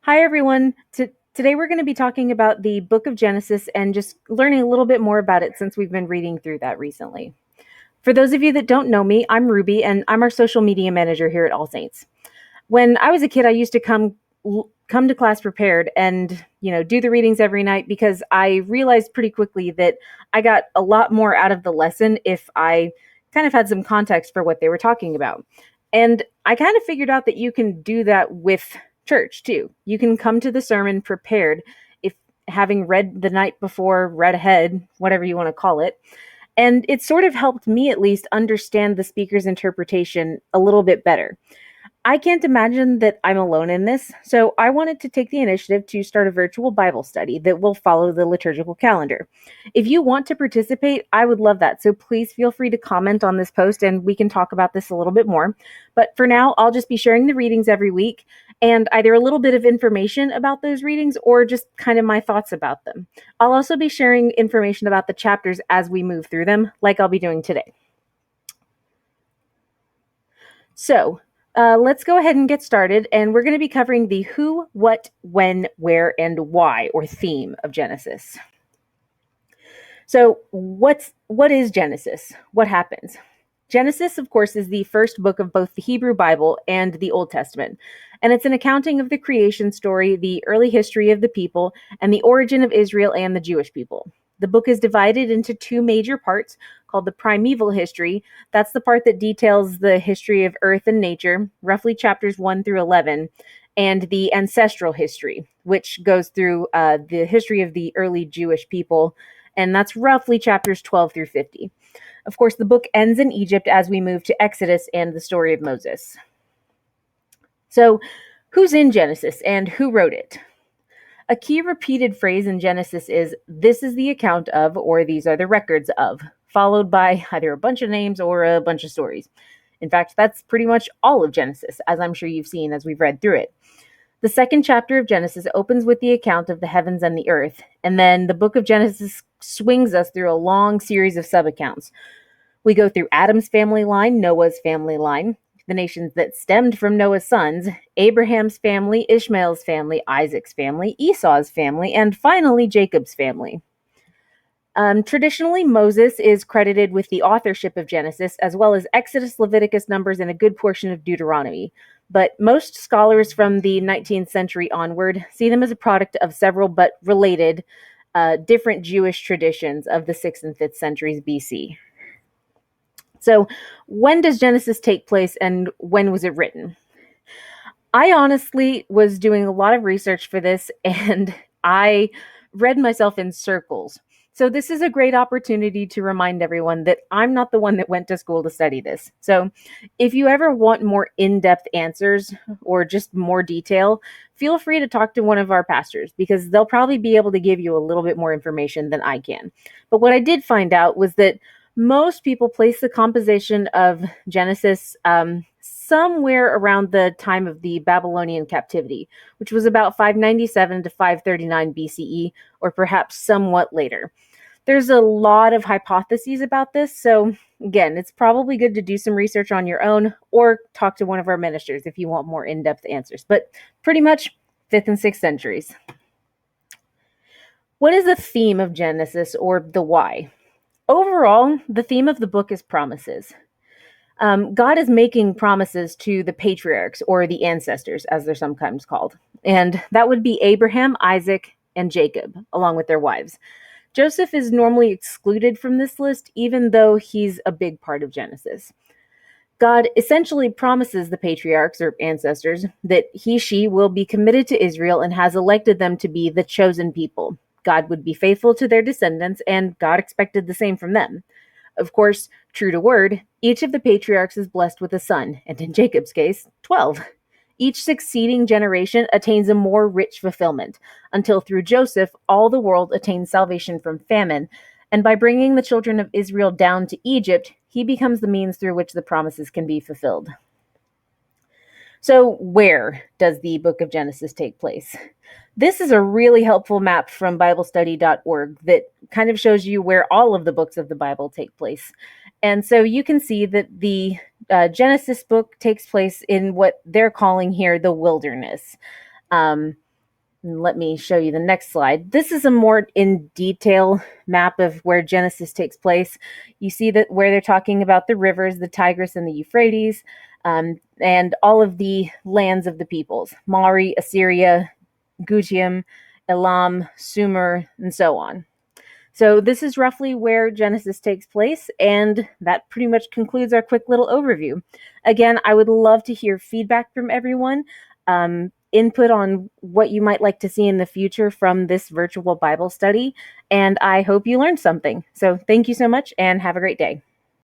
Hi, everyone. Today we're going to be talking about the book of Genesis and just learning a little bit more about it since we've been reading through that recently. For those of you that don't know me, I'm Ruby and I'm our social media manager here at All Saints. When I was a kid, I used to come to class prepared and, do the readings every night because I realized pretty quickly that I got a lot more out of the lesson if I kind of had some context for what they were talking about. And I kind of figured out that you can do that with church too. You can come to the sermon prepared if having read the night before, read ahead, whatever you want to call it. And it sort of helped me at least understand the speaker's interpretation a little bit better. I can't imagine that I'm alone in this, so I wanted to take the initiative to start a virtual Bible study that will follow the liturgical calendar. If you want to participate, I would love that, so please feel free to comment on this post and we can talk about this a little bit more. But for now, I'll just be sharing the readings every week and either a little bit of information about those readings or just kind of my thoughts about them. I'll also be sharing information about the chapters as we move through them, like I'll be doing today. So, let's go ahead and get started. And we're going to be covering the who, what, when, where, and why, or theme of Genesis. So, what is Genesis? What happens? Genesis, of course, is the first book of both the Hebrew Bible and the Old Testament. And it's an accounting of the creation story, the early history of the people, and the origin of Israel and the Jewish people. The book is divided into two major parts called the primeval history. That's the part that details the history of earth and nature, roughly chapters 1 through 11, and the ancestral history, which goes through the history of the early Jewish people, and that's roughly chapters 12 through 50. Of course, the book ends in Egypt as we move to Exodus and the story of Moses. So, who's in Genesis and who wrote it? A key repeated phrase in Genesis is, "This is the account of," or "These are the records of," followed by either a bunch of names or a bunch of stories. In fact, that's pretty much all of Genesis, as I'm sure you've seen as we've read through it. The second chapter of Genesis opens with the account of the heavens and the earth, and then the book of Genesis swings us through a long series of sub-accounts. We go through Adam's family line, Noah's family line, the nations that stemmed from Noah's sons, Abraham's family, Ishmael's family, Isaac's family, Esau's family, and finally Jacob's family. Traditionally, Moses is credited with the authorship of Genesis, as well as Exodus, Leviticus, Numbers, and a good portion of Deuteronomy. But most scholars from the 19th century onward see them as a product of several but related different Jewish traditions of the 6th and 5th centuries BC. So, when does Genesis take place and when was it written? I honestly was doing a lot of research for this and I read myself in circles. So, this is a great opportunity to remind everyone that I'm not the one that went to school to study this. So, if you ever want more in depth answers or just more detail, feel free to talk to one of our pastors because they'll probably be able to give you a little bit more information than I can. But what I did find out was that most people place the composition of Genesis somewhere around the time of the Babylonian captivity, which was about 597 to 539 BCE, or perhaps somewhat later. There's a lot of hypotheses about this, so again, it's probably good to do some research on your own or talk to one of our ministers if you want more in-depth answers, but pretty much 5th and 6th centuries. What is the theme of Genesis, or the why? Overall, the theme of the book is promises. God is making promises to the patriarchs, or the ancestors, as they're sometimes called. And that would be Abraham, Isaac, and Jacob, along with their wives. Joseph is normally excluded from this list, even though he's a big part of Genesis. God essentially promises the patriarchs, or ancestors, that she will be committed to Israel and has elected them to be the chosen people. God would be faithful to their descendants, and God expected the same from them. Of course, true to word, each of the patriarchs is blessed with a son, and in Jacob's case, 12. Each succeeding generation attains a more rich fulfillment, until through Joseph, all the world attains salvation from famine, and by bringing the children of Israel down to Egypt, he becomes the means through which the promises can be fulfilled. So, where does the book of Genesis take place? This is a really helpful map from BibleStudy.org that kind of shows you where all of the books of the Bible take place. And so you can see that the Genesis book takes place in what they're calling here the wilderness. And let me show you the next slide. This is a more in detail map of where Genesis takes place. You see that where they're talking about the rivers, the Tigris and the Euphrates, and all of the lands of the peoples, Mari, Assyria, Gutium, Elam, Sumer, and so on. So this is roughly where Genesis takes place, and that pretty much concludes our quick little overview. Again, I would love to hear feedback from everyone, input on what you might like to see in the future from this virtual Bible study, and I hope you learned something. So thank you so much, and have a great day.